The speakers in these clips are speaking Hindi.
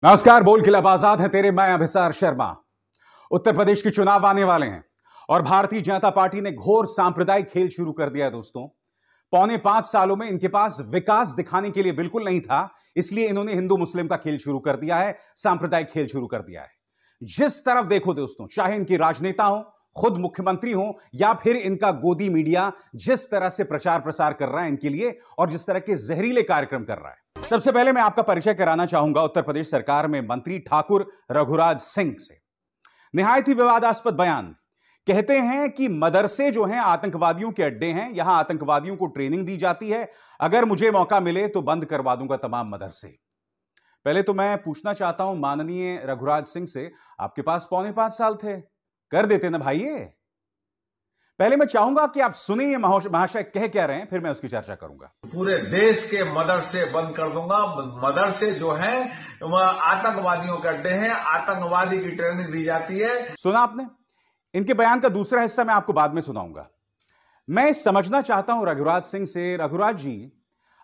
नमस्कार। बोल खिलाफ आजाद है तेरे, मैं अभिसार शर्मा। उत्तर प्रदेश के चुनाव आने वाले हैं और भारतीय जनता पार्टी ने घोर सांप्रदायिक खेल शुरू कर दिया है। दोस्तों, पौने 5 सालों में इनके पास विकास दिखाने के लिए बिल्कुल नहीं था, इसलिए इन्होंने हिंदू मुस्लिम का खेल शुरू कर दिया है, सांप्रदायिक खेल शुरू कर दिया है। जिस तरफ देखो दोस्तों, चाहे इनके राजनेता हो, खुद मुख्यमंत्री हो या फिर इनका गोदी मीडिया जिस तरह से प्रचार प्रसार कर रहा है इनके लिए और जिस तरह के जहरीले कार्यक्रम कर रहा है। सबसे पहले मैं आपका परिचय कराना चाहूंगा उत्तर प्रदेश सरकार में मंत्री ठाकुर रघुराज सिंह से। निहायत ही विवादास्पद बयान। कहते हैं कि मदरसे जो हैं आतंकवादियों के अड्डे हैं, यहां आतंकवादियों को ट्रेनिंग दी जाती है, अगर मुझे मौका मिले तो बंद करवा दूंगा तमाम मदरसे। पहले तो मैं पूछना चाहता हूं माननीय रघुराज सिंह से, आपके पास पौने 5 साल थे, कर देते ना भाई ये। पहले मैं चाहूंगा कि आप सुनिए महाशय कह क्या रहे हैं, फिर मैं उसकी चर्चा करूंगा। पूरे देश के मदरसे बंद कर दूंगा। मदरसे जो हैं वह आतंकवादियों के अड्डे हैं, आतंकवादी की ट्रेनिंग दी जाती है। सुना आपने? इनके बयान का दूसरा हिस्सा मैं आपको बाद में सुनाऊंगा। मैं समझना चाहता हूं रघुराज सिंह से, रघुराज जी,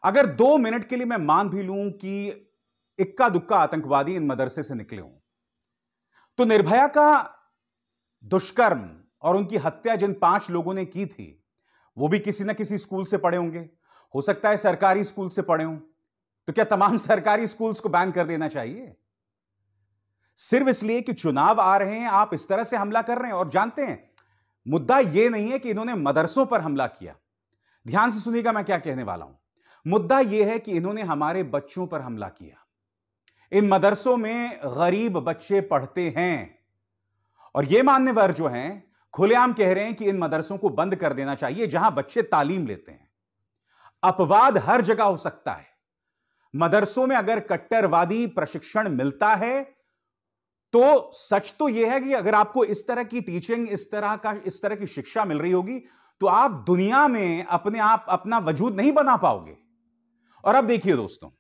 अगर 2 मिनट के लिए मैं मान भी लूं कि इक्का दुक्का आतंकवादी इन मदरसे से निकले हों, तो निर्भया का दुष्कर्म और उनकी हत्या जिन 5 लोगों ने की थी, वो भी किसी ना किसी स्कूल से पढ़े होंगे। हो सकता है सरकारी स्कूल से पढ़े हों। तो क्या तमाम सरकारी स्कूल्स को बैन कर देना चाहिए? सिर्फ इसलिए कि चुनाव आ रहे हैं आप इस तरह से हमला कर रहे हैं? और जानते हैं, मुद्दा यह नहीं है कि इन्होंने मदरसों पर हमला किया। ध्यान से सुनिएगा मैं क्या कहने वाला हूं। मुद्दा यह है कि इन्होंने हमारे बच्चों पर हमला किया। इन मदरसों में गरीब बच्चे पढ़ते हैं और यह मान्यवर जो हैं खुलेआम कह रहे हैं कि इन मदरसों को बंद कर देना चाहिए जहां बच्चे तालीम लेते हैं। अपवाद हर जगह हो सकता है। मदरसों में अगर कट्टरवादी प्रशिक्षण मिलता है तो सच तो यह है कि अगर आपको इस तरह की टीचिंग, इस तरह की शिक्षा मिल रही होगी तो आप दुनिया में अपना वजूद नहीं बना पाओगे। और अब देखिए दोस्तों,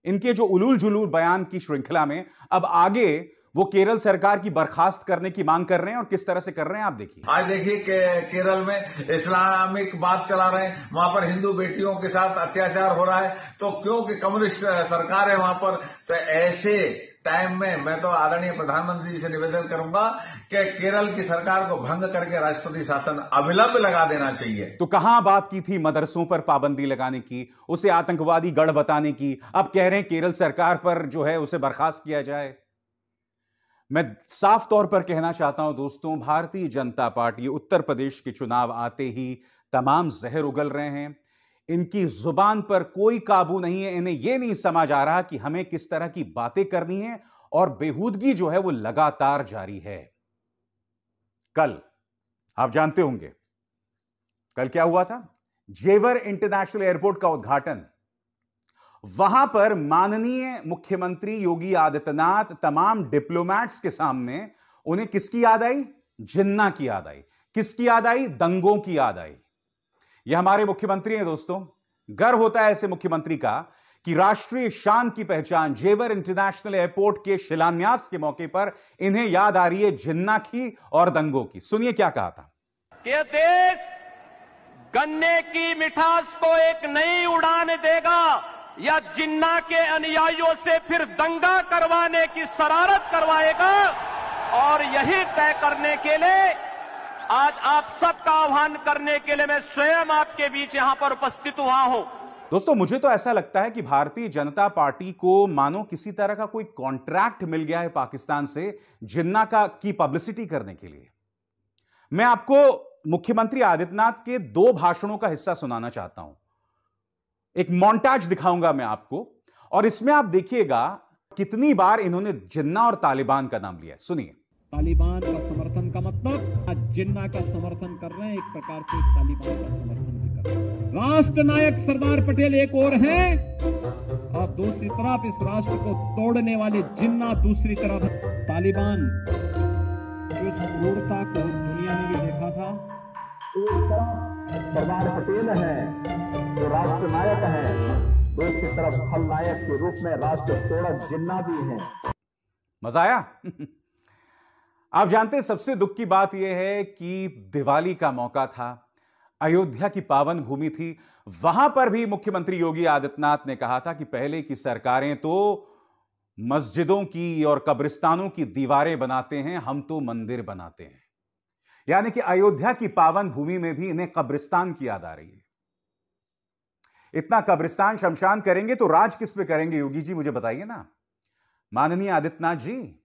इनके जो उलूल जुलूल बयान की श्रृंखला में अब आगे वो केरल सरकार की बर्खास्त करने की मांग कर रहे हैं और किस तरह से कर रहे हैं आप देखिए। आज देखिए केरल में इस्लामिक बात चला रहे हैं, वहां पर हिंदू बेटियों के साथ अत्याचार हो रहा है। तो क्योंकि कम्युनिस्ट सरकार है वहां पर, तो ऐसे टाइम में मैं तो आदरणीय प्रधानमंत्री जी से निवेदन करूंगा कि केरल की सरकार को भंग करके राष्ट्रपति शासन अविलंब लगा देना चाहिए। तो कहां बात की थी मदरसों पर पाबंदी लगाने की, उसे आतंकवादी गढ़ बताने की? अब कह रहे हैं केरल सरकार पर जो है उसे बर्खास्त किया जाए। मैं साफ तौर पर कहना चाहता हूं दोस्तों, भारतीय जनता पार्टी उत्तर प्रदेश के चुनाव आते ही तमाम जहर उगल रहे हैं। इनकी जुबान पर कोई काबू नहीं है। इन्हें यह नहीं समझ आ रहा कि हमें किस तरह की बातें करनी है और बेहूदगी जो है वो लगातार जारी है। कल आप जानते होंगे कल क्या हुआ था? जेवर इंटरनेशनल एयरपोर्ट का उद्घाटन। वहां पर माननीय मुख्यमंत्री योगी आदित्यनाथ तमाम डिप्लोमैट्स के सामने उन्हें किसकी याद आई? जिन्ना की याद आई। किसकी याद आई? दंगों की याद आई। यह हमारे मुख्यमंत्री हैं दोस्तों। गर्व होता है ऐसे मुख्यमंत्री का कि राष्ट्रीय शान की पहचान जेवर इंटरनेशनल एयरपोर्ट के शिलान्यास के मौके पर इन्हें याद आ रही है जिन्ना की और दंगों की। सुनिए क्या कहा था। कि देश गन्ने की मिठास को एक नई उड़ान देगा या जिन्ना के अनुयायियों से फिर दंगा करवाने की शरारत करवाएगा, और यही तय करने के लिए आज आप सबका आह्वान करने के लिए मैं स्वयं आपके बीच यहां पर उपस्थित हुआ हूं। दोस्तों, मुझे तो ऐसा लगता है कि भारतीय जनता पार्टी को मानो किसी तरह का कोई कॉन्ट्रैक्ट मिल गया है पाकिस्तान से जिन्ना की पब्लिसिटी करने के लिए। मैं आपको मुख्यमंत्री आदित्यनाथ के 2 भाषणों का हिस्सा सुनाना चाहता हूं। एक मोन्टाज दिखाऊंगा मैं आपको और इसमें आप देखिएगा कितनी बार इन्होंने जिन्ना और तालिबान का नाम लिया है। सुनिए। तालिबान का समर्थन का मतलब आज जिन्ना का समर्थन कर रहे हैं, एक प्रकार से तालिबान का समर्थन भी कर रहे हैं। राष्ट्र नायक सरदार पटेल एक और है और दूसरी तरफ इस राष्ट्र को तोड़ने वाले जिन्ना दूसरी तरफ तालिबान। इस क्रूरता को दुनिया ने भी देखा था। एक तरफ सरदार पटेल है जो राष्ट्र नायक है, दूसरी तरफ खलनायक के रूप में राष्ट्र तोड़क जिन्ना भी है। मजा आया? आप जानते हैं सबसे दुख की बात यह है कि दिवाली का मौका था, अयोध्या की पावन भूमि थी, वहां पर भी मुख्यमंत्री योगी आदित्यनाथ ने कहा था कि पहले की सरकारें तो मस्जिदों की और कब्रिस्तानों की दीवारें बनाते हैं, हम तो मंदिर बनाते हैं। यानी कि अयोध्या की पावन भूमि में भी इन्हें कब्रिस्तान की याद आ रही है। इतना कब्रिस्तान शमशान करेंगे तो राज किस पे करेंगे योगी जी, मुझे बताइए ना, माननीय आदित्यनाथ जी।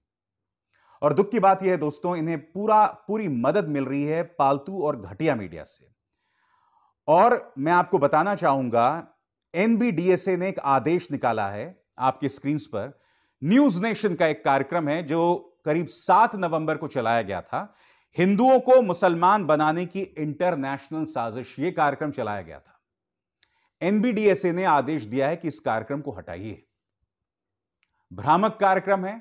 और दुख की बात यह है दोस्तों, इन्हें पूरी मदद मिल रही है पालतू और घटिया मीडिया से। और मैं आपको बताना चाहूंगा, एनबीडीएसए ने एक आदेश निकाला है, आपकी स्क्रीन पर न्यूज नेशन का एक कार्यक्रम है जो करीब 7 नवंबर को चलाया गया था। हिंदुओं को मुसलमान बनाने की इंटरनेशनल साजिश, यह कार्यक्रम चलाया गया था। एनबीडीएसए ने आदेश दिया है कि इस कार्यक्रम को हटाइए, भ्रामक कार्यक्रम है,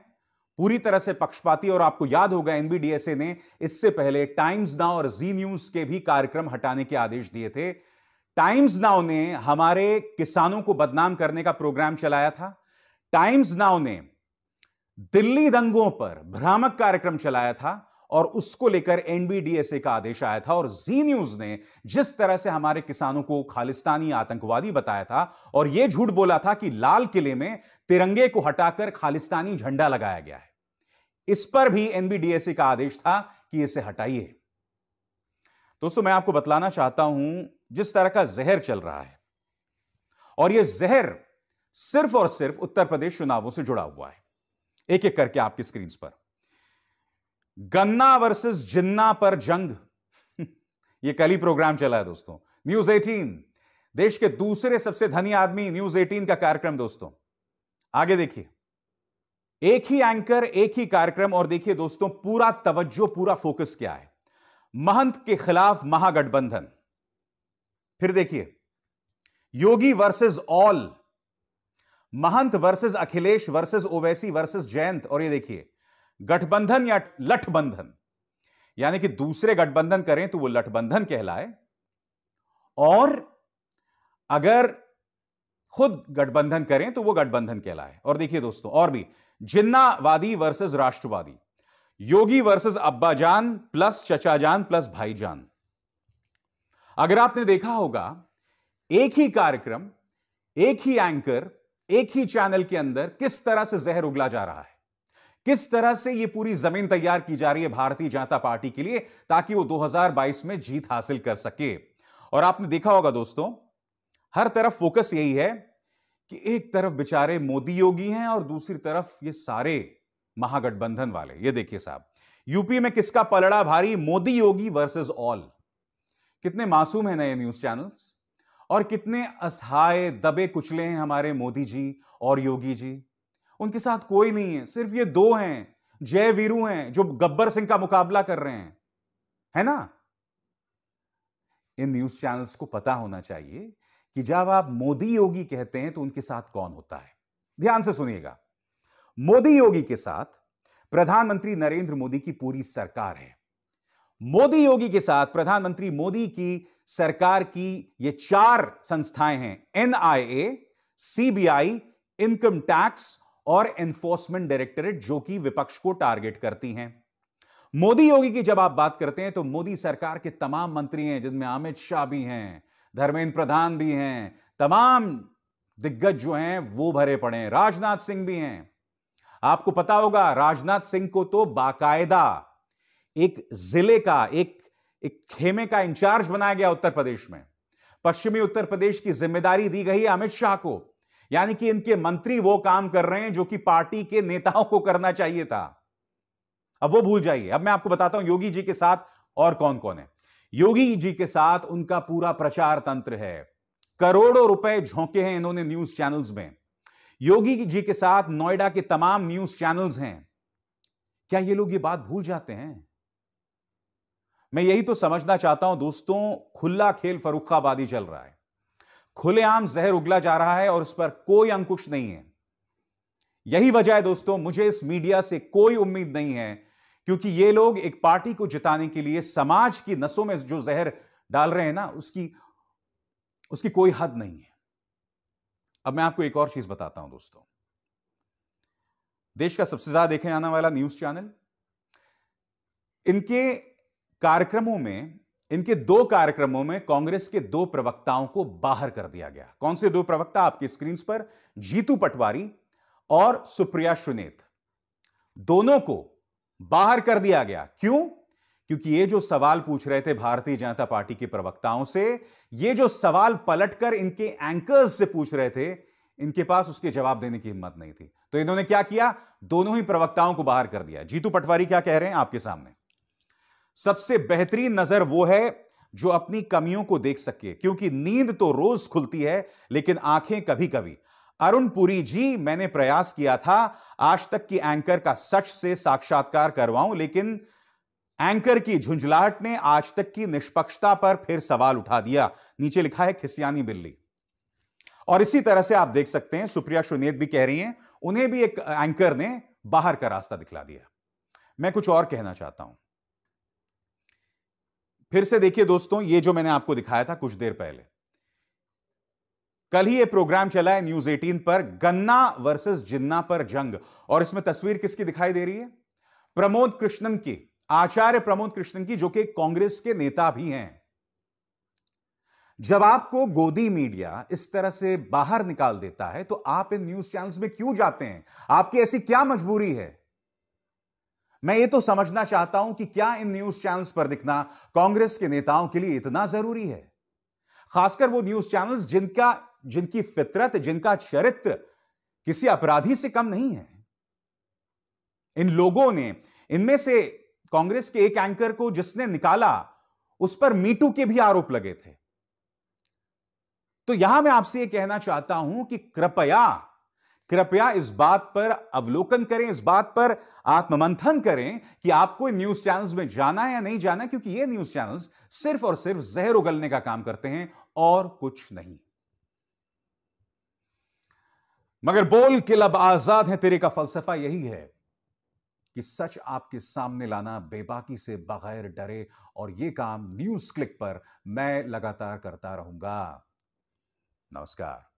पूरी तरह से पक्षपाती। और आपको याद होगा एनबीडीएसए ने इससे पहले टाइम्स नाउ और जी न्यूज के भी कार्यक्रम हटाने के आदेश दिए थे। टाइम्स नाउ ने हमारे किसानों को बदनाम करने का प्रोग्राम चलाया था। टाइम्स नाउ ने दिल्ली दंगों पर भ्रामक कार्यक्रम चलाया था और उसको लेकर एनबीडीएसए का आदेश आया था। और जी न्यूज ने जिस तरह से हमारे किसानों को खालिस्तानी आतंकवादी बताया था और यह झूठ बोला था कि लाल किले में तिरंगे को हटाकर खालिस्तानी झंडा लगाया गया है, इस पर भी एनबीडीएसए का आदेश था कि इसे हटाइए। दोस्तों मैं आपको बतलाना चाहता हूं, जिस तरह का जहर चल रहा है, और यह जहर सिर्फ और सिर्फ उत्तर प्रदेश चुनावों से जुड़ा हुआ है। एक एक करके आपकी स्क्रीन पर, गन्ना वर्सेस जिन्ना पर जंग यह कल ही प्रोग्राम चला है दोस्तों, न्यूज 18, देश के दूसरे सबसे धनी आदमी न्यूज 18 का कार्यक्रम। दोस्तों आगे देखिए, एक ही एंकर, एक ही कार्यक्रम, और देखिए दोस्तों पूरा तवज्जो, पूरा फोकस क्या है, महंत के खिलाफ महागठबंधन। फिर देखिए Yogi versus all, Mahant versus Akhilesh versus Owaisi versus Jayant. और ये देखिए गठबंधन या लठबंधन, यानी कि दूसरे गठबंधन करें तो वो लठबंधन कहलाए, और अगर खुद गठबंधन करें तो वो गठबंधन कहलाए। और देखिए दोस्तों और भी, जिन्नावादी वर्सेस राष्ट्रवादी, योगी वर्सेस अब्बाजान प्लस चचाजान प्लस भाईजान। अगर आपने देखा होगा, एक ही कार्यक्रम, एक ही एंकर, एक ही चैनल के अंदर किस तरह से जहर उगला जा रहा है, किस तरह से यह पूरी जमीन तैयार की जा रही है भारतीय जनता पार्टी के लिए, ताकि वो 2022 में जीत हासिल कर सके। और आपने देखा होगा दोस्तों, हर तरफ फोकस यही है कि एक तरफ बेचारे मोदी योगी हैं और दूसरी तरफ ये सारे महागठबंधन वाले। ये देखिए साहब, यूपी में किसका पलड़ा भारी, मोदी योगी वर्सेस ऑल। कितने मासूम हैं नए न्यूज चैनल्स, और कितने असहाय दबे कुचले हैं हमारे मोदी जी और योगी जी। उनके साथ कोई नहीं है, सिर्फ ये दो हैं, जय वीरू हैं, जो गब्बर सिंह का मुकाबला कर रहे हैं, है ना। इन न्यूज चैनल्स को पता होना चाहिए कि जब आप मोदी योगी कहते हैं तो उनके साथ कौन होता है। ध्यान से सुनिएगा, मोदी योगी के साथ प्रधानमंत्री नरेंद्र मोदी की पूरी सरकार है। मोदी योगी के साथ प्रधानमंत्री मोदी की सरकार की ये 4 संस्थाएं हैं, एनआईए, सीबीआई, इनकम टैक्स और एनफोर्समेंट डायरेक्टरेट, जो कि विपक्ष को टारगेट करती हैं। मोदी योगी की जब आप बात करते हैं तो मोदी सरकार के तमाम मंत्री हैं, जिनमें अमित शाह भी हैं, धर्मेंद्र प्रधान भी हैं, तमाम दिग्गज जो हैं वो भरे पड़े हैं, राजनाथ सिंह भी हैं। आपको पता होगा राजनाथ सिंह को तो बाकायदा एक जिले का, एक खेमे का इंचार्ज बनाया गया उत्तर प्रदेश में। पश्चिमी उत्तर प्रदेश की जिम्मेदारी दी गई अमित शाह को, यानी कि इनके मंत्री वो काम कर रहे हैं जो कि पार्टी के नेताओं को करना चाहिए था। अब वो भूल जाइए। अब मैं आपको बताता हूं योगी जी के साथ और कौन कौन है। योगी जी के साथ उनका पूरा प्रचार तंत्र है, करोड़ों रुपए झोंके हैं इन्होंने न्यूज चैनल्स में। योगी जी के साथ नोएडा के तमाम न्यूज चैनल्स हैं। क्या ये लोग ये बात भूल जाते हैं? मैं यही तो समझना चाहता हूं दोस्तों, खुला खेल फर्रुखाबादी चल रहा है, खुलेआम जहर उगला जा रहा है और इस पर कोई अंकुश नहीं है। यही वजह है दोस्तों, मुझे इस मीडिया से कोई उम्मीद नहीं है, क्योंकि ये लोग एक पार्टी को जिताने के लिए समाज की नसों में जो जहर डाल रहे हैं ना, उसकी कोई हद नहीं है। अब मैं आपको एक और चीज बताता हूं दोस्तों, देश का सबसे ज्यादा देखे जाने वाला न्यूज चैनल, इनके कार्यक्रमों में, इनके 2 कार्यक्रमों में कांग्रेस के 2 प्रवक्ताओं को बाहर कर दिया गया। कौन से 2 प्रवक्ता? आपकी स्क्रीन पर जीतू पटवारी और सुप्रिया सुनेत, दोनों को बाहर कर दिया गया। क्यों? क्योंकि ये जो सवाल पूछ रहे थे भारतीय जनता पार्टी के प्रवक्ताओं से, ये जो सवाल पलटकर इनके एंकर्स से पूछ रहे थे, इनके पास उसके जवाब देने की हिम्मत नहीं थी। तो इन्होंने क्या किया? दोनों ही प्रवक्ताओं को बाहर कर दिया। जीतू पटवारी क्या कह रहे हैं आपके सामने? सबसे बेहतरीन नजर वो है जो अपनी कमियों को देख सके, क्योंकि नींद तो रोज खुलती है लेकिन आंखें कभी कभी। अरुण पुरी जी, मैंने प्रयास किया था आज तक की एंकर का सच से साक्षात्कार करवाऊं, लेकिन एंकर की झुंझलाहट ने आज तक की निष्पक्षता पर फिर सवाल उठा दिया। नीचे लिखा है खिसियानी बिल्ली। और इसी तरह से आप देख सकते हैं सुप्रिया सुनेत भी कह रही हैं, उन्हें भी एक एंकर ने बाहर का रास्ता दिखला दिया। मैं कुछ और कहना चाहता हूं। फिर से देखिए दोस्तों, ये जो मैंने आपको दिखाया था कुछ देर पहले, कल ही ये प्रोग्राम चला है न्यूज 18 पर, गन्ना वर्सेस जिन्ना पर जंग। और इसमें तस्वीर किसकी दिखाई दे रही है? प्रमोद कृष्णन की, आचार्य प्रमोद कृष्णन की, जो कि कांग्रेस के नेता भी हैं। जब आपको गोदी मीडिया इस तरह से बाहर निकाल देता है तो आप इन न्यूज चैनल्स में क्यों जाते हैं? आपकी ऐसी क्या मजबूरी है? मैं ये तो समझना चाहता हूं कि क्या इन न्यूज चैनल्स पर दिखना कांग्रेस के नेताओं के लिए इतना जरूरी है? खासकर वो न्यूज चैनल्स जिनकी फितरत, जिनका चरित्र किसी अपराधी से कम नहीं है। इन लोगों ने, इनमें से कांग्रेस के एक एंकर को जिसने निकाला, उस पर मीटू के भी आरोप लगे थे। तो यहां मैं आपसे यह कहना चाहता हूं कि कृपया इस बात पर अवलोकन करें, इस बात पर आत्ममंथन करें कि आपको इन न्यूज चैनल्स में जाना है या नहीं जाना, क्योंकि ये न्यूज चैनल्स सिर्फ और सिर्फ जहर उगलने का काम करते हैं और कुछ नहीं। मगर बोल के लब आजाद है तेरे का फलसफा यही है कि सच आपके सामने लाना बेबाकी से, बगैर डरे। और यह काम न्यूज क्लिक पर मैं लगातार करता रहूंगा। नमस्कार।